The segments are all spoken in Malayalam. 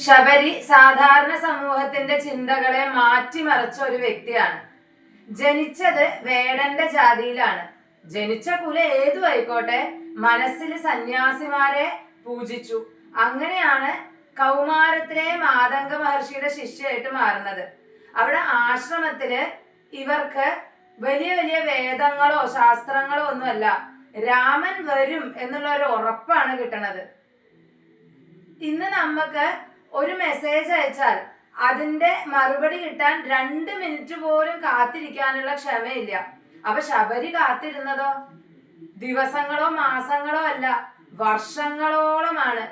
ശബരി സാധാരണ സമൂഹത്തിന്റെ ചിന്തകളെ മാറ്റിമറിച്ച ഒരു വ്യക്തിയാണ്. ജനിച്ചത് വേടന്റെ ജാതിയിലാണ്. ജനിച്ച കുല ഏതു ആയിക്കോട്ടെ, മനസ്സിൽ സന്യാസിമാരെ പൂജിച്ചു. അങ്ങനെയാണ് കൗമാരത്തിലെ മാതംഗ മഹർഷിയുടെ ശിഷ്യയായിട്ട് മാറുന്നത്. അവിടെ ആശ്രമത്തില് ഇവർക്ക് വലിയ വലിയ വേദങ്ങളോ ശാസ്ത്രങ്ങളോ ഒന്നുമല്ല, രാമൻ വരും എന്നുള്ള ഒരു ഉറപ്പാണ് കിട്ടണത്. ഇന്ന് നമുക്ക് ഒരു മെസ്സേജ് അയച്ചാൽ അതിന്റെ മറുപടി കിട്ടാൻ 2 മിനിറ്റ് പോലും കാത്തിരിക്കാനുള്ള ക്ഷമയില്ല. അപ്പൊ ശബരി കാത്തിരുന്നതോ ദിവസങ്ങളോ മാസങ്ങളോ അല്ല, വർഷങ്ങളോളമാണ്.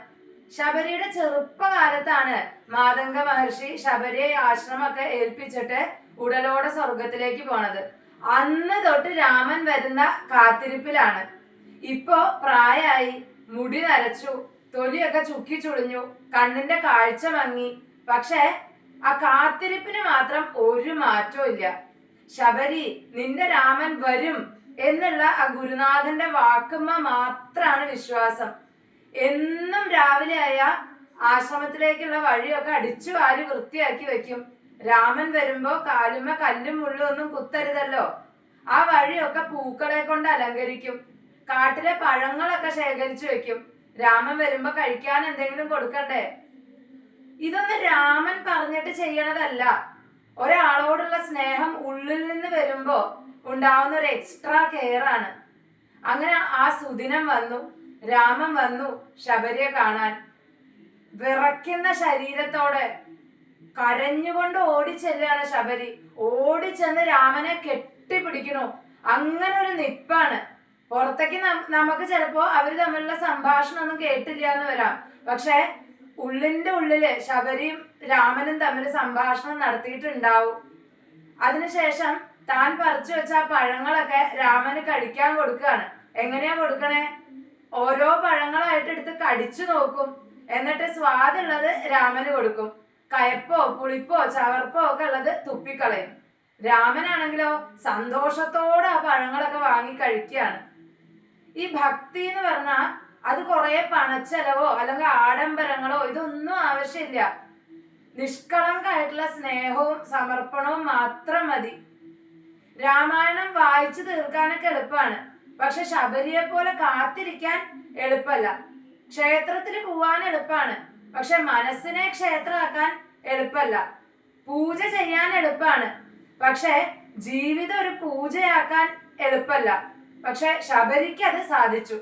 ശബരിയുടെ ചെറുപ്പകാലത്താണ് മാതംഗ മഹർഷി ശബരിയെ ആശ്രമമൊക്കെ ഏൽപ്പിച്ചിട്ട് ഉടലോടെ സ്വർഗത്തിലേക്ക് പോണത്. അന്ന് തൊട്ട് രാമൻ വരുന്ന കാത്തിരിപ്പിലാണ്. ഇപ്പോ പ്രായമായി, മുടി നരച്ചു, തൊലിയൊക്കെ ചുക്കി ചുളിഞ്ഞു, കണ്ണിന്റെ കാഴ്ച മങ്ങി. പക്ഷെ ആ കാത്തിരിപ്പിന് മാത്രം ഒരു മാറ്റവും ഇല്ല. ശബരി, നിന്റെ രാമൻ വരും എന്നുള്ള ആ ഗുരുനാഥന്റെ വാക്കുമ്മ മാത്രാണ് വിശ്വാസം. എന്നും രാവിലെ ആയ ആശ്രമത്തിലേക്കുള്ള വഴിയൊക്കെ അടിച്ചു വാരി വൃത്തിയാക്കി വെക്കും. രാമൻ വരുമ്പോ കാലുമ്മ കല്ലും മുള്ളും ഒന്നും കുത്തരുതല്ലോ. ആ വഴിയൊക്കെ പൂക്കളെ കൊണ്ട് അലങ്കരിക്കും. കാട്ടിലെ പഴങ്ങളൊക്കെ ശേഖരിച്ചു വെക്കും. രാമൻ വരുമ്പോ കഴിക്കാൻ എന്തെങ്കിലും കൊടുക്കണ്ടേ? ഇതൊന്നും രാമൻ പറഞ്ഞിട്ട് ചെയ്യണതല്ല. ഒരാളോടുള്ള സ്നേഹം ഉള്ളിൽ നിന്ന് വരുമ്പോ ഉണ്ടാവുന്ന ഒരു എക്സ്ട്രാ കെയർ ആണ്. അങ്ങനെ ആ സുദിനം വന്നു. രാമൻ വന്നു ശബരിയെ കാണാൻ. വിറയ്ക്കുന്ന ശരീരത്തോടെ കരഞ്ഞുകൊണ്ട് ഓടിച്ചെല്ലാണ് ശബരി. ഓടിച്ചെന്ന് രാമനെ കെട്ടിപ്പിടിക്കണു. അങ്ങനെ ഒരു നിപ്പാണ്. പുറത്തേക്ക് നമുക്ക് ചിലപ്പോ അവര് തമ്മിലുള്ള സംഭാഷണം ഒന്നും കേട്ടില്ല എന്ന് വരാം. പക്ഷെ ഉള്ളിന്റെ ഉള്ളില് ശബരിയും രാമനും തമ്മിൽ സംഭാഷണം നടത്തിയിട്ടുണ്ടാവും. അതിനുശേഷം താൻ പറിച്ചു വെച്ച ആ പഴങ്ങളൊക്കെ രാമന് കഴിക്കാൻ കൊടുക്കുകയാണ്. എങ്ങനെയാ കൊടുക്കണേ? ഓരോ പഴങ്ങളായിട്ട് എടുത്ത് കടിച്ചു നോക്കും. എന്നിട്ട് സ്വാദുള്ളത് രാമന് കൊടുക്കും. കയപ്പോ പുളിപ്പോ ചവർപ്പോ ഒക്കെ ഉള്ളത് തുപ്പിക്കളയും. രാമനാണെങ്കിലോ സന്തോഷത്തോടെ ആ പഴങ്ങളൊക്കെ വാങ്ങി കഴിക്കുകയാണ്. ഈ ഭക്തി എന്ന് പറഞ്ഞാൽ അത് കുറെ പണച്ചെലവോ അല്ലെങ്കിൽ ആഡംബരങ്ങളോ ഇതൊന്നും ആവശ്യമില്ല. നിഷ്കളങ്കായിട്ടുള്ള സ്നേഹവും സമർപ്പണവും മാത്രം മതി. രാമായണം വായിച്ചു തീർക്കാനൊക്കെ എളുപ്പമാണ്. പക്ഷെ ശബരിയെ പോലെ കാത്തിരിക്കാൻ എളുപ്പമല്ല. ക്ഷേത്രത്തിൽ പോവാൻ എളുപ്പമാണ്. പക്ഷെ മനസ്സിനെ ക്ഷേത്രമാക്കാൻ എളുപ്പമല്ല. പൂജ ചെയ്യാൻ എളുപ്പമാണ്. പക്ഷെ ജീവിതം ഒരു പൂജയാക്കാൻ എളുപ്പമല്ല. പക്ഷെ ശബരിക്ക് അത് സാധിച്ചു.